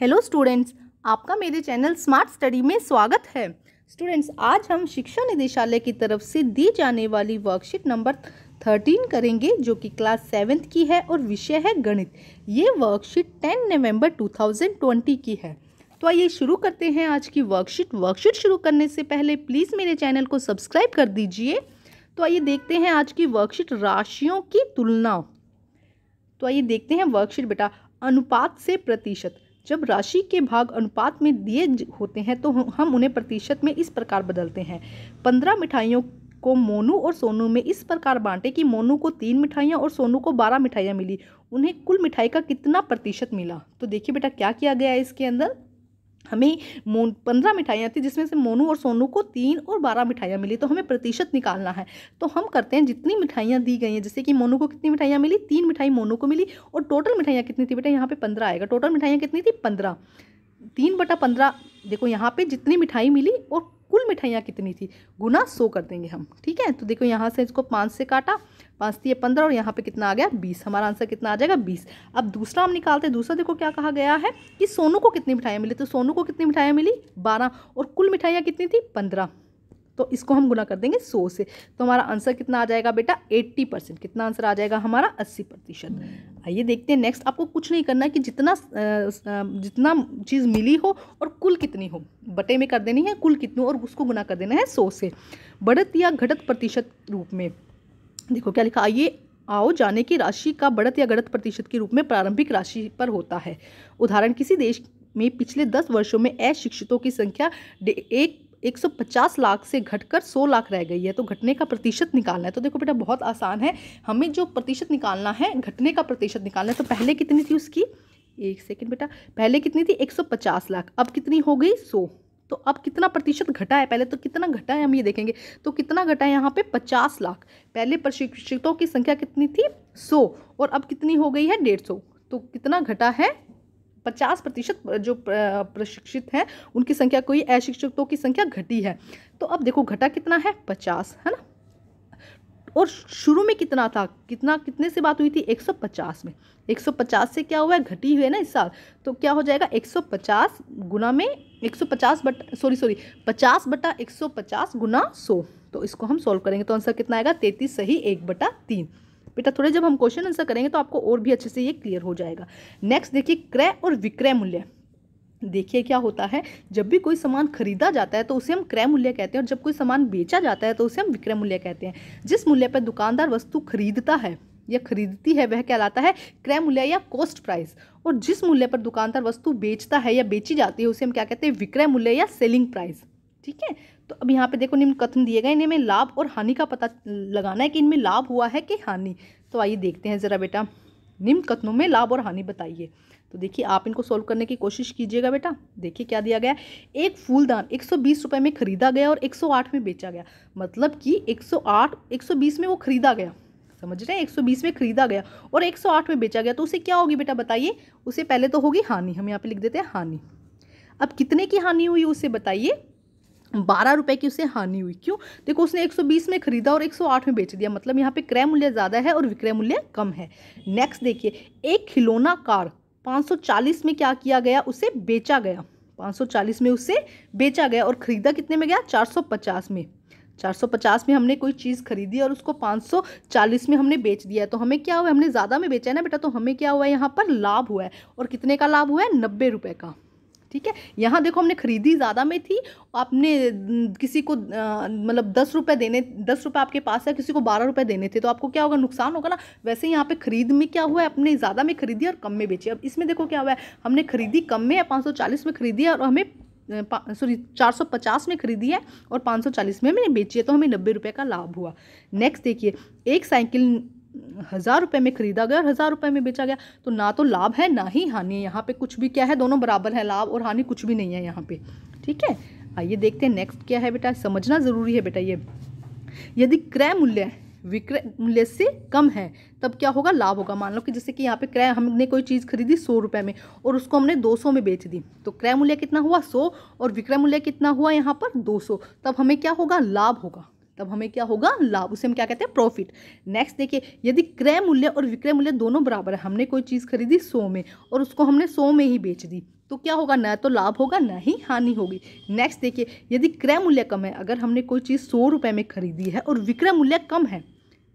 Hello students, आपका मेरे channel smart study में स्वागत है। स्टूडेंट्स, आज हम शिक्षा निदेशालय की तरफ से दी जाने वाली वर्कशीट नंबर 13 करेंगे, जो कि क्लास 7th की है और विषय है गणित। ये वर्कशीट 10 नवंबर 2020 की है। तो आइए शुरू करते हैं आज की वर्कशीट शुरू करने से पहले प्लीज़ मेरे चैनल को सब्सक्राइब कर दीजिए। तो आइए देखते हैं आज की वर्कशीट, राशियों की तुलना। तो आइए देखते हैं वर्कशीट बेटा। अनुपात से प्रतिशत। जब राशि के भाग अनुपात में दिए होते हैं तो हम उन्हें प्रतिशत में इस प्रकार बदलते हैं। 15 मिठाइयों को मोनू और सोनू में इस प्रकार बांटे कि मोनू को 3 मिठाइयाँ और सोनू को 12 मिठाइयाँ मिली। उन्हें कुल मिठाई का कितना प्रतिशत मिला? तो देखिए बेटा क्या किया गया है इसके अंदर। हमें 15 मिठाइयाँ थी, जिसमें से मोनू और सोनू को 3 और 12 मिठाइयाँ मिली, तो हमें प्रतिशत निकालना है। तो हम करते हैं, जितनी मिठाइयाँ दी गई हैं, जैसे कि मोनू को कितनी मिठाइयाँ मिली, 3 मिठाई मोनू को मिली, और टोटल मिठाइयाँ कितनी थी बेटा, यहाँ पे 15 आएगा। टोटल मिठाइयाँ कितनी थी? 15। 3/15। देखो यहाँ पे जितनी मिठाई मिली और कुल मिठाइयाँ कितनी थी, गुना 100 कर देंगे हम। ठीक है, तो देखो यहाँ से इसको 5 से काटा, 5 थी 15 और यहाँ पे कितना आ गया 20। हमारा आंसर कितना आ जाएगा 20। अब दूसरा हम निकालते हैं। दूसरा देखो क्या कहा गया है कि सोनू को कितनी मिठाइयाँ मिली, तो सोनू को कितनी मिठाइयाँ मिली 12, और कुल मिठाइयाँ कितनी थी 15। तो इसको हम गुना कर देंगे 100 से, तो हमारा आंसर कितना आ जाएगा बेटा 80%। कितना आंसर आ जाएगा हमारा 80%। आइए देखते हैं नेक्स्ट। आपको कुछ नहीं करना है कि जितना चीज़ मिली हो और कुल कितनी हो, बटे में कर देनी है कुल कितनी हो और उसको गुना कर देना है 100 से। बढ़त या घटत प्रतिशत रूप में देखो क्या लिखा। आइए आओ जाने की राशि का बढ़त या घटत प्रतिशत के रूप में प्रारंभिक राशि पर होता है। उदाहरण, किसी देश में पिछले 10 वर्षों में अशिक्षितों की संख्या 150 लाख से घटकर 100 लाख रह गई है। तो घटने का प्रतिशत निकालना है। तो देखो बेटा बहुत आसान है, हमें जो प्रतिशत निकालना है, घटने का प्रतिशत निकालना है। तो पहले कितनी थी उसकी, एक सेकंड बेटा, पहले कितनी थी 150 लाख, अब कितनी हो गई 100। तो अब कितना प्रतिशत घटा है, पहले तो कितना घटा है हम ये देखेंगे। तो कितना घटा है यहाँ पे 50 लाख। पहले प्रशिक्षितों की संख्या कितनी थी 100 और अब कितनी हो गई है 150। तो कितना घटा है 50%। जो प्रशिक्षित हैं उनकी संख्या, कोई अशिक्षितों की संख्या घटी है। तो अब देखो घटा कितना है 50, है ना। और शुरू में कितना था, कितने से बात हुई थी 150 में। 150 से क्या हुआ है, घटी हुई है ना इस साल। तो क्या हो जाएगा 150 गुना में 50 बटा 150 गुना 100। तो इसको हम सोल्व करेंगे तो आंसर कितना आएगा 33 सही 1/3। बेटा थोड़े जब हम क्वेश्चन आंसर करेंगे तो आपको और भी अच्छे से ये क्लियर हो जाएगा। नेक्स्ट देखिए, क्रय और विक्रय मूल्य। देखिए क्या होता है, जब भी कोई सामान खरीदा जाता है तो उसे हम क्रय मूल्य कहते हैं, और जब कोई सामान बेचा जाता है तो उसे हम विक्रय मूल्य कहते हैं। जिस मूल्य पर दुकानदार वस्तु खरीदता है या खरीदती है वह कहलाता है क्रय मूल्य या कॉस्ट प्राइस, और जिस मूल्य पर दुकानदार वस्तु बेचता है या बेची जाती है उसे हम क्या कहते हैं, विक्रय मूल्य या सेलिंग प्राइस। ठीक है, तो अब यहाँ पे देखो निम्न कथन दिए गए, इनमें लाभ और हानि का पता लगाना है कि इनमें लाभ हुआ है कि हानि। तो आइए देखते हैं जरा बेटा, निम्न कथनों में लाभ और हानि बताइए। तो देखिए आप इनको सोल्व करने की कोशिश कीजिएगा बेटा। देखिए क्या दिया गया, एक फूलदान 120 रुपये में खरीदा गया और 108 में बेचा गया। मतलब कि 120 में वो खरीदा गया, समझ रहे हैं, 120 में खरीदा गया और 108 में बेचा गया। तो उसे क्या होगी बेटा बताइए, उसे पहले तो होगी हानि, हम यहाँ पे लिख देते हैं हानि। अब कितने की हानि हुई उसे बताइए, 12 रुपये की उसे हानि हुई। क्यों? देखो उसने 120 में खरीदा और 108 में बेच दिया, मतलब यहाँ पे क्रय मूल्य ज़्यादा है और विक्रय मूल्य कम है। नेक्स्ट देखिए, एक खिलौना कार 540 में क्या किया गया, उसे बेचा गया। 540 में उसे बेचा गया और खरीदा कितने में गया 450 में। 450 में हमने कोई चीज़ खरीदी और उसको 540 में हमने बेच दिया है। तो हमें क्या हुआ, हमने ज़्यादा में बेचा है ना बेटा, तो हमें क्या हुआ है यहाँ पर लाभ हुआ है। और कितने का लाभ हुआ है, 90 रुपये का। ठीक है, यहाँ देखो हमने खरीदी ज़्यादा में थी, आपने किसी को मतलब 10 रुपये आपके पास है, किसी को 12 रुपये देने थे, तो आपको क्या होगा, नुकसान होगा ना। वैसे यहाँ पे खरीद में क्या हुआ है, अपने ज़्यादा में खरीदी और कम में बेची। अब इसमें देखो क्या हुआ है, हमने खरीदी कम में है, 540 में खरीदी है, और हमें 450 में खरीदी है और 540 में हमने बेची है, तो हमें 90 रुपये का लाभ हुआ। नेक्स्ट देखिए, एक साइकिल 1000 रुपये में खरीदा गया और 1000 रुपये में बेचा गया। तो ना तो लाभ है ना ही हानि है, यहाँ पे कुछ भी क्या है, दोनों बराबर है, लाभ और हानि कुछ भी नहीं है यहाँ पे। ठीक है, आइए देखते हैं नेक्स्ट क्या है बेटा, समझना ज़रूरी है बेटा ये। यदि क्रय मूल्य विक्रय मूल्य से कम है तब क्या होगा, लाभ होगा। मान लो कि जैसे कि यहाँ पे क्रय, हमने कोई चीज़ खरीदी 100 रुपये में और उसको हमने 200 में बेच दी, तो क्रय मूल्य कितना हुआ 100 और विक्रय मूल्य कितना हुआ यहाँ पर 200, तब हमें क्या होगा, लाभ होगा। तब हमें क्या होगा, लाभ, उसे हम क्या कहते हैं, प्रॉफिट। नेक्स्ट देखिए, यदि क्रय मूल्य और विक्रय मूल्य दोनों बराबर है, हमने कोई चीज़ खरीदी 100 में और उसको हमने 100 में ही बेच दी, तो क्या होगा, न तो लाभ होगा न ही हानि होगी। नेक्स्ट देखिए, यदि क्रय मूल्य कम है, अगर हमने कोई चीज़ 100 रुपये में खरीदी है और विक्रय मूल्य कम है,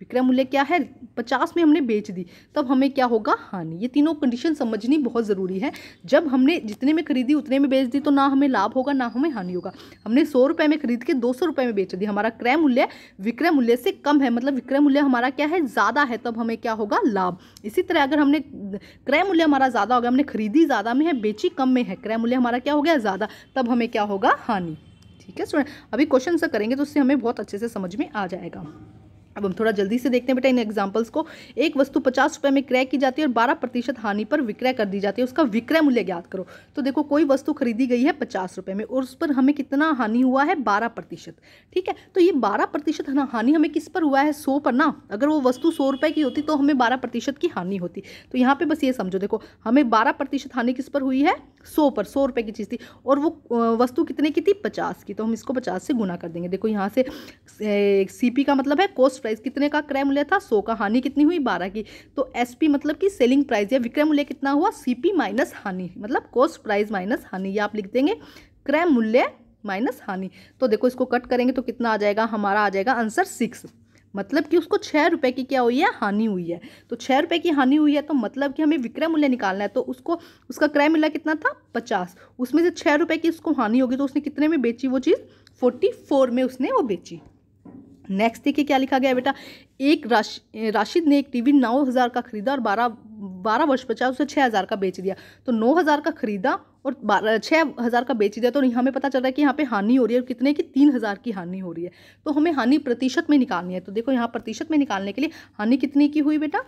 विक्रय मूल्य क्या है, 50 में हमने बेच दी, तब हमें क्या होगा, हानि। ये तीनों कंडीशन समझनी बहुत ज़रूरी है। जब हमने जितने में खरीदी उतने में बेच दी तो ना हमें लाभ होगा ना हमें हानि होगा। हमने 100 रुपये में खरीद के 200 रुपये में बेच दी, हमारा क्रय मूल्य विक्रय मूल्य से कम है, मतलब विक्रय मूल्य हमारा क्या है, ज़्यादा है, तब हमें क्या होगा, लाभ। इसी तरह अगर हमने क्रय मूल्य हमारा ज़्यादा हो गया, हमने खरीदी ज़्यादा में है, बेची कम में है, क्रय मूल्य हमारा क्या हो गया, ज़्यादा, तब हमें क्या होगा, हानि। ठीक है स्टूडेंट, अभी क्वेश्चन से करेंगे तो उससे हमें बहुत अच्छे से समझ में आ जाएगा। अब हम थोड़ा जल्दी से देखते हैं बेटा इन एग्जांपल्स को। एक वस्तु 50 रुपये में क्रय की जाती है और 12% हानि पर विक्रय कर दी जाती है, उसका विक्रय मूल्य ज्ञात करो। तो देखो, कोई वस्तु खरीदी गई है 50 रुपये में और उस पर हमें कितना हानि हुआ है, 12%। ठीक है, तो ये 12% हानि हमें किस पर हुआ है, 100 पर ना। अगर वो वस्तु 100 रुपये की होती तो हमें 12% की हानि होती। तो यहाँ पे बस ये समझो, देखो हमें 12% हानि किस पर हुई है, 100 पर। 100 रुपये की चीज़ थी और वो वस्तु कितने की थी, 50 की, तो हम इसको 50 से गुना कर देंगे। देखो यहाँ से CP का मतलब है कॉस्ट प्राइस, कितने का क्रय मूल्य था, 100 का, हानि कितनी हुई, 12 की। तो SP मतलब कि सेलिंग प्राइस या विक्रय मूल्य कितना हुआ, CP माइनस हानि, मतलब कॉस्ट प्राइस माइनस हानि, या आप लिख देंगे क्रय मूल्य माइनस हानि। तो देखो इसको कट करेंगे तो कितना आ जाएगा, हमारा आ जाएगा आंसर 6। मतलब कि उसको 6 रुपये की क्या हुई है, हानि हुई है। तो 6 रुपये की हानि हुई है तो मतलब कि हमें विक्रय मूल्य निकालना है, तो उसको उसका क्रय मूल्य कितना था, 50, उसमें से 6 रुपये की उसको हानि होगी, तो उसने कितने में बेची वो चीज़, 44 में उसने वो बेची। नेक्स्ट देखिए क्या लिखा गया बेटा, एक राशिद ने एक टीवी 9,000 का खरीदा और 12 वर्ष पचास उसे 6,000 का बेच दिया। तो 9,000 का खरीदा और 6,000 का बेच दिया, तो हमें पता चल रहा है कि यहाँ पे हानि हो रही है और कितने की, 3,000 की हानि हो रही है। तो हमें हानि प्रतिशत में निकालनी है। तो देखो यहाँ प्रतिशत में निकालने के लिए हानि कितनी की हुई बेटा,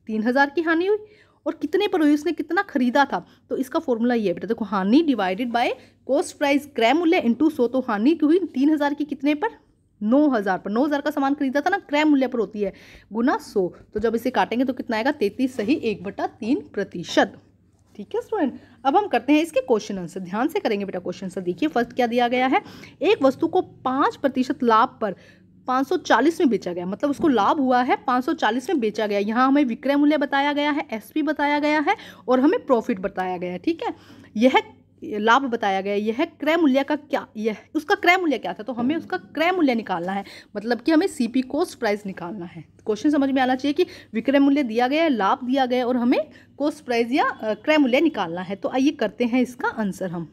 3,000 की हानि हुई और कितने पर हुई, उसने कितना खरीदा था। तो इसका फॉर्मूला ये है बेटा, देखो हानि डिवाइडेड बाय कॉस्ट प्राइस क्रय मूल्य इंटू 100। तो हानि की हुई 3,000 की कितने पर, 9,000 पर। 9,000 का सामान खरीदा था ना, क्रय मूल्य पर होती है, गुना 100। तो जब इसे काटेंगे तो कितना आएगा, 33 सही 1/3%। ठीक है स्टूडेंट, अब हम करते हैं इसके क्वेश्चन आंसर। ध्यान से करेंगे बेटा क्वेश्चन आंसर। देखिए फर्स्ट क्या दिया गया है, एक वस्तु को 5% लाभ पर 540 में बेचा गया, मतलब उसको लाभ हुआ है, 540 में बेचा गया। यहाँ हमें विक्रय मूल्य बताया गया है, SP बताया गया है और हमें प्रॉफिट बताया गया है। ठीक है, यह लाभ बताया गया है, यह क्रय मूल्य का क्या, यह उसका क्रय मूल्य क्या था, तो हमें उसका क्रय मूल्य निकालना है, मतलब कि हमें CP कॉस्ट प्राइस निकालना है। क्वेश्चन समझ में आना चाहिए कि विक्रय मूल्य दिया गया है, लाभ दिया गया है और हमें कॉस्ट प्राइस या क्रय मूल्य निकालना है। तो आइए करते हैं इसका आंसर हम।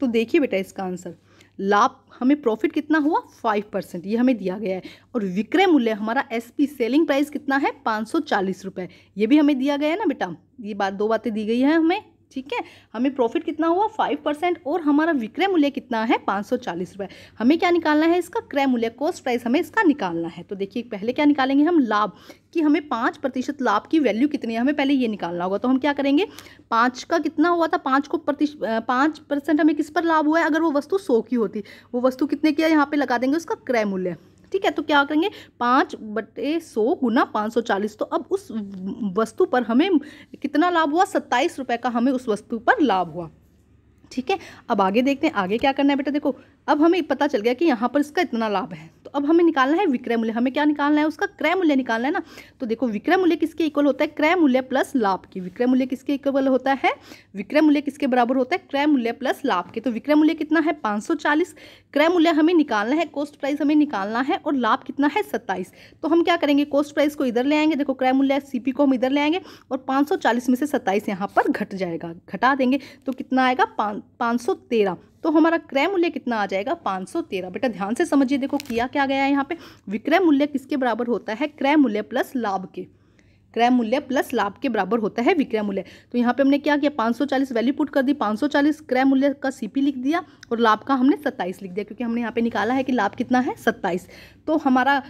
तो देखिए बेटा इसका आंसर, लाभ हमें प्रॉफिट कितना हुआ, 5%, ये हमें दिया गया है। और विक्रय मूल्य हमारा SP सेलिंग प्राइस कितना है, 540 रुपये, ये भी हमें दिया गया है ना बेटा। ये दो बातें दी गई हैं हमें। ठीक है, हमें प्रॉफिट कितना हुआ, 5% और हमारा विक्रय मूल्य कितना है, 540 रुपये। हमें क्या निकालना है, इसका क्रय मूल्य, कॉस्ट प्राइस हमें इसका निकालना है। तो देखिए पहले क्या निकालेंगे हम, लाभ, कि हमें 5% लाभ की वैल्यू कितनी है, हमें पहले ये निकालना होगा। तो हम क्या करेंगे, 5 का कितना हुआ था, 5% हमें किस पर लाभ हुआ है, अगर वो वस्तु 100 की होती, वो वस्तु कितने की है, यहाँ पे लगा देंगे उसका क्रय मूल्य। ठीक है, तो क्या करेंगे, 5/100 गुना 540। तो अब उस वस्तु पर हमें कितना लाभ हुआ, 27 रुपये का हमें उस वस्तु पर लाभ हुआ। ठीक है, अब आगे देखते हैं, आगे क्या करना है बेटा। देखो अब हमें पता चल गया कि यहाँ पर इसका इतना लाभ है, तो अब हमें निकालना है विक्रय मूल्य। हमें क्या निकालना है, उसका क्रय मूल्य निकालना है ना। तो देखो विक्रय मूल्य किसके इक्वल होता है, क्रय मूल्य प्लस लाभ की। विक्रय मूल्य किसके इक्वल होता है, विक्रय मूल्य किसके बराबर होता है, क्रय मूल्य प्लस लाभ के। तो विक्रय मूल्य कितना है, 540, क्रय मूल्य हमें निकालना है, कॉस्ट प्राइस हमें निकालना है और लाभ कितना है, 27। तो हम क्या करेंगे, कॉस्ट प्राइस को इधर ले आएंगे, देखो क्रय मूल्य CP को हम इधर ले आएंगे और 540 में से 27 यहाँ पर घट जाएगा, घटा देंगे तो कितना आएगा, 513। तो हमारा क्रय मूल्य कितना आ जाएगा, 513। बेटा ध्यान से समझिए, देखो किया क्या गया है यहाँ पे, विक्रय मूल्य किसके बराबर होता है, क्रय मूल्य प्लस लाभ के। क्रय मूल्य प्लस लाभ के बराबर होता है विक्रय मूल्य। तो यहाँ पे हमने क्या किया, 540 वैल्यू पुट कर दी, 540 क्रय मूल्य का CP लिख दिया और लाभ का हमने 27 लिख दिया, क्योंकि हमने यहाँ पे निकाला है कि लाभ कितना है, 27। तो हमारा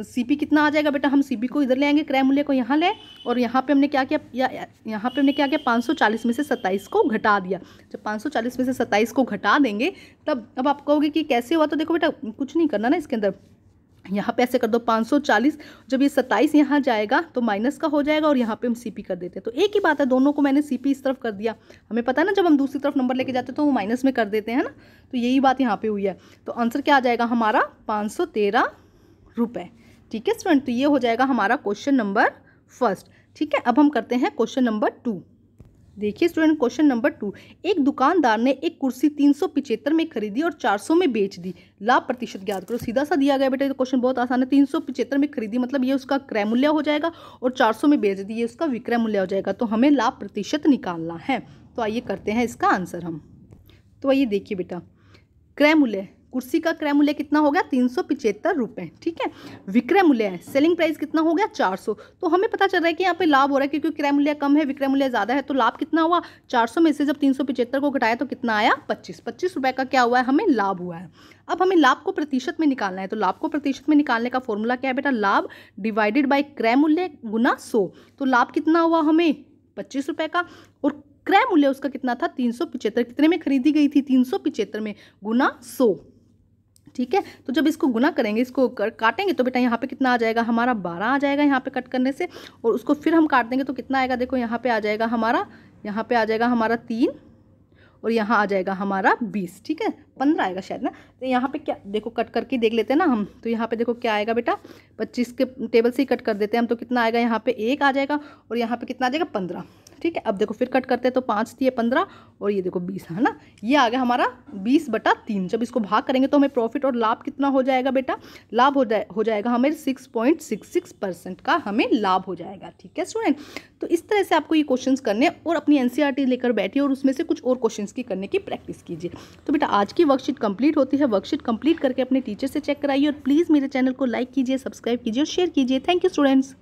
CP कितना आ जाएगा बेटा, हम CP को इधर ले आएंगे, क्रय मूल्य को यहाँ ले, और यहाँ पे हमने क्या किया, यहाँ पे हमने क्या किया, 540 में से 27 को घटा दिया। जब 540 में से 27 को घटा देंगे तब अब आप कहोगे कि कैसे हुआ, तो देखो बेटा कुछ नहीं करना ना इसके अंदर, यहाँ पे ऐसे कर दो 540, जब ये 27 यहाँ जाएगा तो माइनस का हो जाएगा और यहाँ पे हम सीपी कर देते हैं। तो एक ही बात है, दोनों को मैंने सीपी इस तरफ कर दिया। हमें पता है ना, जब हम दूसरी तरफ नंबर लेके जाते हैं तो वो माइनस में कर देते हैं ना, तो यही बात यहाँ पे हुई है। तो आंसर क्या आ जाएगा हमारा 513 रुपये। ठीक है स्टूडेंट, तो ये हो जाएगा हमारा क्वेश्चन नंबर फर्स्ट। ठीक है, अब हम करते हैं क्वेश्चन नंबर 2। देखिए स्टूडेंट, क्वेश्चन नंबर 2, एक दुकानदार ने एक कुर्सी 375 में खरीदी और 400 में बेच दी, लाभ प्रतिशत ज्ञात करो। सीधा सा दिया गया बेटा, ये क्वेश्चन बहुत आसान है। 375 में खरीदी मतलब ये उसका क्रय मूल्य हो जाएगा, और 400 में बेच दी ये उसका विक्रय मूल्य हो जाएगा। तो हमें लाभ प्रतिशत निकालना है। तो आइए करते हैं इसका आंसर हम। तो आइए देखिए बेटा, क्रय मूल्य, कुर्सी का क्रय मूल्य कितना हो गया 375 रुपये। ठीक है, विक्रय मूल्य है, सेलिंग प्राइस कितना हो गया 400। तो हमें पता चल रहा है कि यहाँ पे लाभ हो रहा है, क्योंकि क्रय मूल्य कम है विक्रय मूल्य ज़्यादा है। तो लाभ कितना हुआ, 400 में से जब 375 को घटाया तो कितना आया 25 रुपये का क्या हुआ है, हमें लाभ हुआ है। अब हमें लाभ को प्रतिशत में निकालना है। तो लाभ को प्रतिशत में निकालने का फॉर्मूला क्या है बेटा, लाभ डिवाइडेड बाई क्रय मूल्य गुना 100। तो लाभ कितना हुआ हमें 25 रुपये का, और क्रय मूल्य उसका कितना था 375, कितने में खरीदी गई थी 375 में, गुना 100। ठीक है, तो जब इसको गुना करेंगे, इसको काटेंगे तो बेटा यहाँ पे कितना आ जाएगा हमारा 12 आ जाएगा यहाँ पे कट करने से, और उसको फिर हम काट देंगे तो कितना आएगा, देखो यहाँ पे आ जाएगा हमारा, यहाँ पे आ जाएगा हमारा 3, और यहाँ आ जाएगा हमारा 20। ठीक है, 15 आएगा शायद ना। तो यहाँ पे क्या, देखो कट करके देख लेते हैं ना हम। तो यहाँ पे देखो क्या आएगा बेटा, 25 के टेबल से ही कट कर देते हैं हम। तो कितना आएगा, यहाँ पे 1 आ जाएगा, और यहाँ पे कितना आ जाएगा 15। ठीक है, अब देखो फिर कट करते हैं तो 5 थी 15, और ये देखो 20 है ना, ये आ गया हमारा 20/3। जब इसको भाग करेंगे तो हमें प्रॉफिट और लाभ कितना हो जाएगा बेटा, लाभ हो जाएगा हमें 6.66% का हमें लाभ हो जाएगा। ठीक है स्टूडेंट, तो इस तरह से आपको ये क्वेश्चंस करने, और अपनी एनसीईआरटी लेकर बैठिए और उसमें से कुछ और क्वेश्चंस की करने की प्रैक्टिस कीजिए। तो बेटा आज की वर्कशीट कंप्लीट होती है। वर्कशीट कंप्लीट करके अपने टीचर से चेक कराइए, और प्लीज़ मेरे चैनल को लाइक कीजिए, सब्सक्राइब कीजिए और शेयर कीजिए। Thank you students.